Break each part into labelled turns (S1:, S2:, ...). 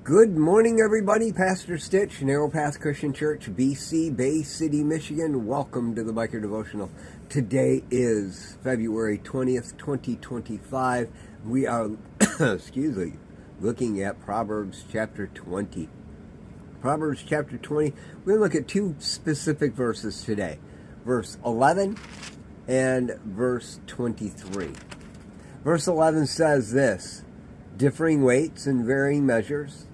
S1: Good morning, everybody. Pastor Stitch, Narrow Path Christian Church, BC, Bay City, Michigan. Welcome to the Biker Devotional. Today is February 20th, 2025. We are, looking at Proverbs chapter 20. Proverbs chapter 20. We're going to look at two specific verses today. Verse 11 and verse 23. Verse 11 says this: differing weights and varying measures,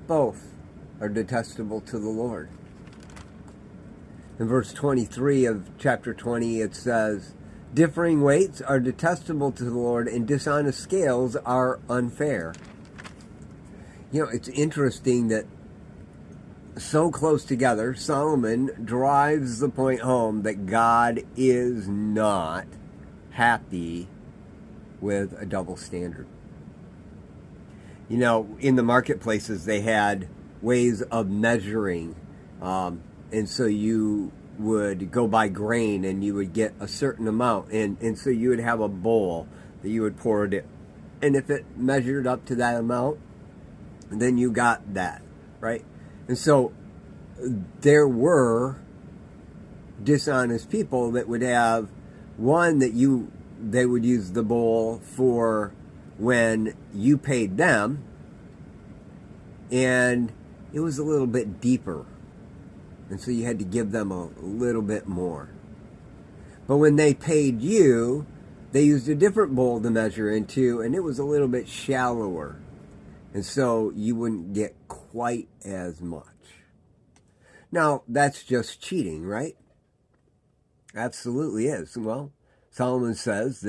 S1: both are detestable to the Lord. In verse 23 of chapter 20, it says, differing weights are detestable to the Lord, and dishonest scales are unfair. You know, it's interesting that so close together, Solomon drives the point home that God is not happy with a double standard. You know, in the marketplaces, they had ways of measuring. And so you would go by grain and you would get a certain amount. And so you would have a bowl that you would pour it in. And if it measured up to that amount, then you got that, right? And so there were dishonest people that would have one that they would use the bowl for when you paid them, and it was a little bit deeper, and so you had to give them a little bit more. But when they paid you, they used a different bowl to measure into, and it was a little bit shallower, and so you wouldn't get quite as much. Now, that's just cheating, right? Absolutely is. Well, Solomon says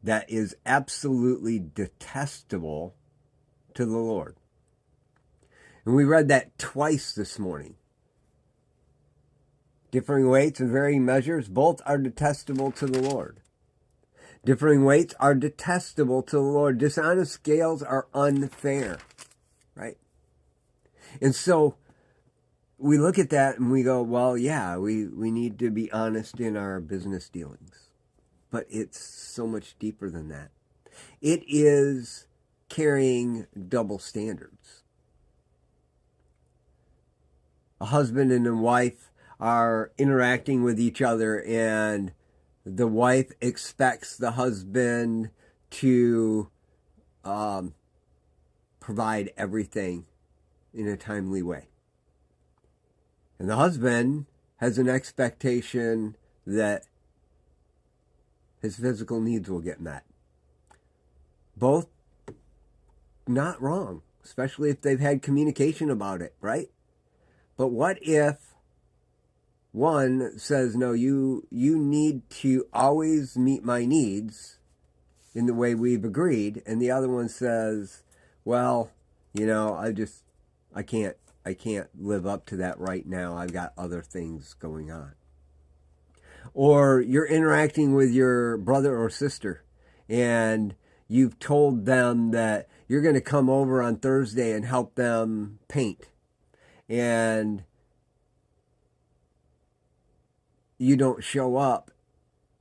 S1: that is absolutely detestable to the Lord. And we read that twice this morning. Differing weights and varying measures, both are detestable to the Lord. Differing weights are detestable to the Lord. Dishonest scales are unfair, right? And so we look at that and we go, well, yeah, we need to be honest in our business dealings. But it's so much deeper than that. It is carrying double standards. A husband and a wife are interacting with each other, and the wife expects the husband to provide everything in a timely way. And the husband has an expectation that his physical needs will get met. Both not wrong, especially if they've had communication about it, right? But what if one says, no, you need to always meet my needs in the way we've agreed, and the other one says, well, you know, I can't live up to that right now. I've got other things going on. Or you're interacting with your brother or sister, and you've told them that you're going to come over on Thursday and help them paint. And you don't show up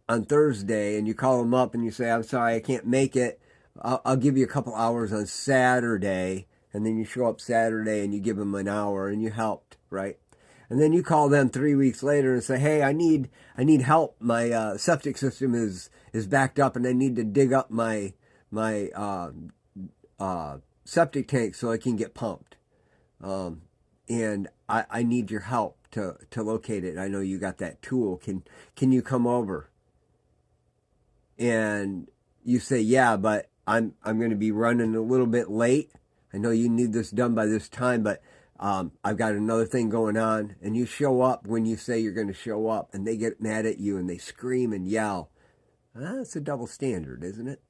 S1: on Thursday, and you call them up and you say, I'm sorry, I can't make it. I'll give you a couple hours on Saturday. And then you show up Saturday and you give them an hour and you helped, right? And then you call them 3 weeks later and say, hey, I need help. My septic system is backed up, and I need to dig up my septic tank so I can get pumped. And I need your help to locate it. I know you got that tool. Can you come over? And you say, yeah, but I'm going to be running a little bit late. I know you need this done by this time, but I've got another thing going on. And you show up when you say you're going to show up, and they get mad at you and they scream and yell. That's a double standard, isn't it?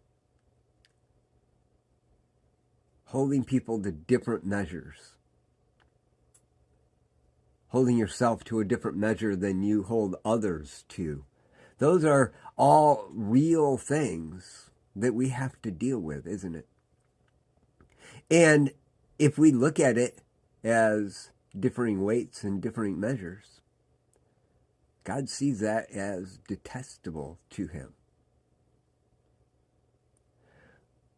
S1: Holding people to different measures. Holding yourself to a different measure than you hold others to. Those are all real things that we have to deal with, isn't it? And if we look at it as differing weights and differing measures, God sees that as detestable to him.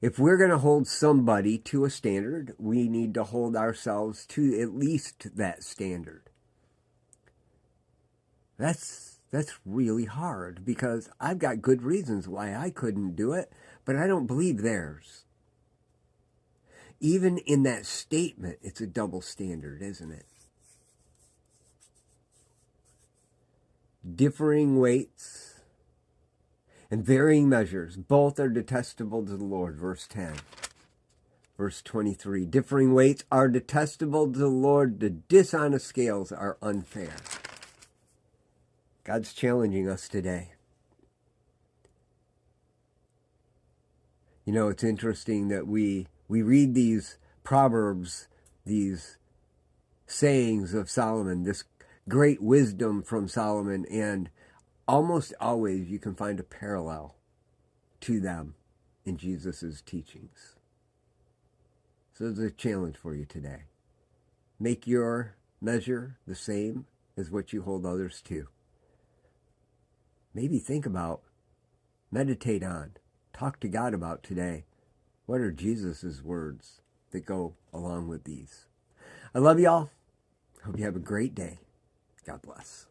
S1: If we're going to hold somebody to a standard, we need to hold ourselves to at least that standard. That's really hard because I've got good reasons why I couldn't do it, but I don't believe theirs. Even in that statement, it's a double standard, isn't it? Differing weights and varying measures, both are detestable to the Lord. Verse 10. Verse 23. Differing weights are detestable to the Lord. The dishonest scales are unfair. God's challenging us today. You know, it's interesting that we read these proverbs, these sayings of Solomon, this great wisdom from Solomon, and almost always you can find a parallel to them in Jesus' teachings. So there's a challenge for you today. Make your measure the same as what you hold others to. Maybe think about, meditate on, talk to God about today. What are Jesus' words that go along with these? I love y'all. Hope you have a great day. God bless.